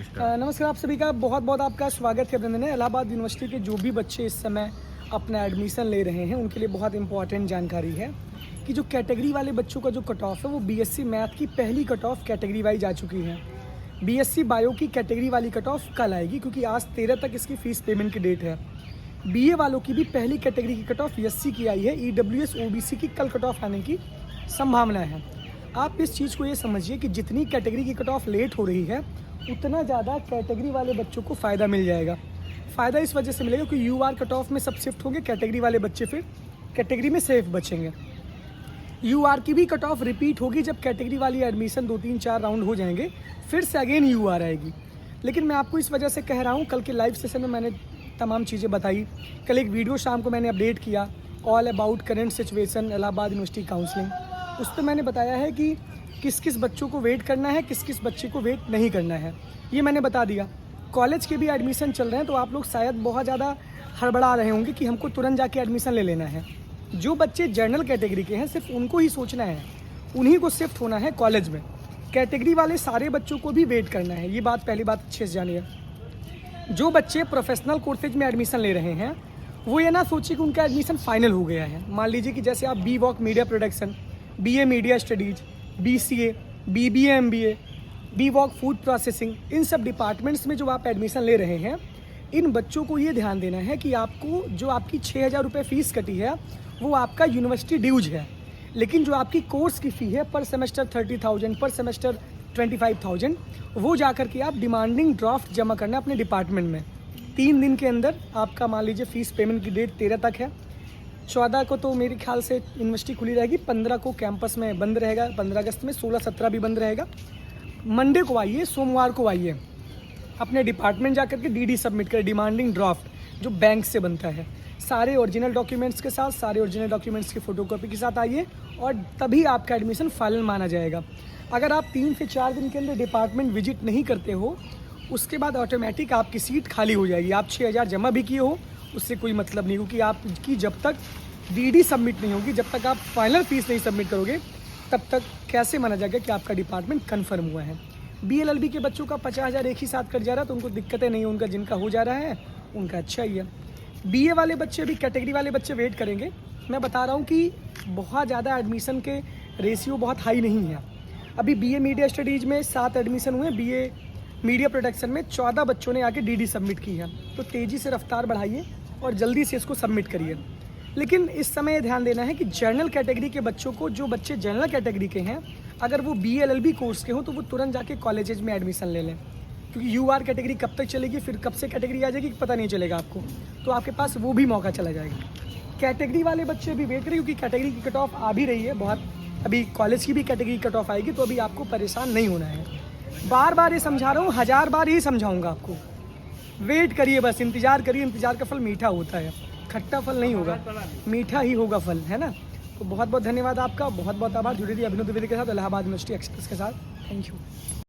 नमस्कार आप सभी का बहुत बहुत आपका स्वागत है अभिनंदन है। इलाहाबाद यूनिवर्सिटी के जो भी बच्चे इस समय अपना एडमिशन ले रहे हैं उनके लिए बहुत इंपॉर्टेंट जानकारी है कि जो कैटेगरी वाले बच्चों का जो कट ऑफ है वो बीएससी मैथ की पहली कट ऑफ कैटेगरी वाइज आ चुकी है। बीएससी बायो की कैटेगरी वाली कट ऑफ कल आएगी क्योंकि आज 13 तक इसकी फ़ीस पेमेंट की डेट है। बीए वालों की भी पहली कैटेगरी की कट ऑफ एससी की आई है। ईडब्ल्यूएस ओबीसी की कल कट ऑफ आने की संभावना है। आप इस चीज़ को ये समझिए कि जितनी कैटेगरी की कट ऑफ लेट हो रही है उतना ज़्यादा कैटेगरी वाले बच्चों को फ़ायदा मिल जाएगा। फ़ायदा इस वजह से मिलेगा कि यूआर कट ऑफ में सब शिफ्ट होंगे, कैटेगरी वाले बच्चे फिर कैटेगरी में सेफ बचेंगे। यूआर की भी कट ऑफ रिपीट होगी जब कैटेगरी वाली एडमिशन 2-3-4 राउंड हो जाएंगे, फिर से अगेन यूआर आएगी। लेकिन मैं आपको इस वजह से कह रहा हूँ, कल के लाइव सेशन में मैंने तमाम चीज़ें बताई। कल एक वीडियो शाम को मैंने अपडेट किया, all about current situation Allahabad university counselling. उस पर मैंने बताया है कि किस किस बच्चों को वेट करना है, किस किस बच्चे को वेट नहीं करना है, ये मैंने बता दिया। कॉलेज के भी एडमिशन चल रहे हैं तो आप लोग शायद बहुत ज़्यादा हड़बड़ा रहे होंगे कि हमको तुरंत जाके एडमिशन ले लेना है। जो बच्चे जनरल कैटेगरी के हैं सिर्फ उनको ही सोचना है, उन्हीं को शिफ्ट होना है कॉलेज में। कैटेगरी वाले सारे बच्चों को भी वेट करना है, ये बात पहली बात अच्छे से जानिए। जो बच्चे प्रोफेशनल कोर्सेज में एडमिशन ले रहे हैं वो ये ना सोचिए कि उनका एडमिशन फाइनल हो गया है। मान लीजिए कि जैसे आप B Voc media production, BA media studies, BCA, BBA, MBA, B Voc food processing, इन सब डिपार्टमेंट्स में जो आप एडमिशन ले रहे हैं, इन बच्चों को ये ध्यान देना है कि आपको जो आपकी 6,000 रुपये फ़ीस कटी है वो आपका यूनिवर्सिटी ड्यूज है। लेकिन जो आपकी कोर्स की फ़ी है पर सेमेस्टर 30,000, पर सेमेस्टर 25,000, वो जा कर के आप डिमांडिंग ड्राफ्ट जमा करना अपने डिपार्टमेंट में। 3 दिन के अंदर आपका मान लीजिए फ़ीस पेमेंट की डेट 13 तक है। 14 को तो मेरे ख्याल से यूनिवर्सिटी खुली रहेगी, 15 को कैंपस में बंद रहेगा, 15 अगस्त में, 16-17 भी बंद रहेगा। मंडे को आइए, सोमवार को आइए, अपने डिपार्टमेंट जाकर के डीडी सबमिट करें, डिमांडिंग ड्राफ्ट जो बैंक से बनता है, सारे ओरिजिनल डॉक्यूमेंट्स के साथ, सारे ओरिजिनल डॉक्यूमेंट्स की फ़ोटोकॉपी के साथ आइए और तभी आपका एडमिशन फाइनल माना जाएगा। अगर आप 3 से 4 दिन के अंदर डिपार्टमेंट विजिट नहीं करते हो उसके बाद ऑटोमेटिक आपकी सीट खाली हो जाएगी। आप 6,000 जमा भी किए हो उससे कोई मतलब नहीं, क्योंकि आपकी जब तक डीडी सबमिट नहीं होगी, जब तक आप फाइनल फ़ीस नहीं सबमिट करोगे, तब तक कैसे माना जाएगा कि आपका डिपार्टमेंट कन्फर्म हुआ है। बीएलएलबी के बच्चों का 50,000 एक ही साथ कट जा रहा है तो उनको दिक्कतें नहीं, उनका जिनका हो जा रहा है उनका अच्छा ही है। बीए वाले बच्चे भी, कैटेगरी वाले बच्चे वेट करेंगे। मैं बता रहा हूँ कि बहुत ज़्यादा एडमिशन के रेशियो बहुत हाई नहीं है। अभी बीए मीडिया स्टडीज़ में 7 एडमिशन हुए, बीए मीडिया प्रोडक्शन में 14 बच्चों ने आके डीडी सबमिट की है। तो तेज़ी से रफ्तार बढ़ाइए और जल्दी से इसको सबमिट करिए। लेकिन इस समय ध्यान देना है कि जनरल कैटेगरी के बच्चों को, जो बच्चे जनरल कैटेगरी के हैं, अगर वो बीएलएलबी कोर्स के हो तो वो तुरंत जाके कॉलेजेज में एडमिशन ले लें, क्योंकि यूआर कैटेगरी कब तक चलेगी, फिर कब से कैटेगरी आ जाएगी पता नहीं चलेगा आपको, तो आपके पास वो भी मौका चला जाएगा। कैटेगरी वाले बच्चे भी वेट करें क्योंकि कैटेगरी की कट ऑफ आ भी रही है बहुत। अभी कॉलेज की भी कैटेगरी कट ऑफ आएगी तो अभी आपको परेशान नहीं होना है। बार बार ये समझा रहा हूँ, 1000 बार ही समझाऊँगा आपको। वेट करिए, बस इंतज़ार करिए। इंतज़ार का फल मीठा होता है, खट्टा फल नहीं होगा, मीठा ही होगा फल, है ना। तो बहुत बहुत धन्यवाद आपका, बहुत बहुत आभार। जुड़े रहिए अभिनव द्विवेदी के साथ, इलाहाबाद यूनिवर्सिटी एक्सप्रेस के साथ। Thank you.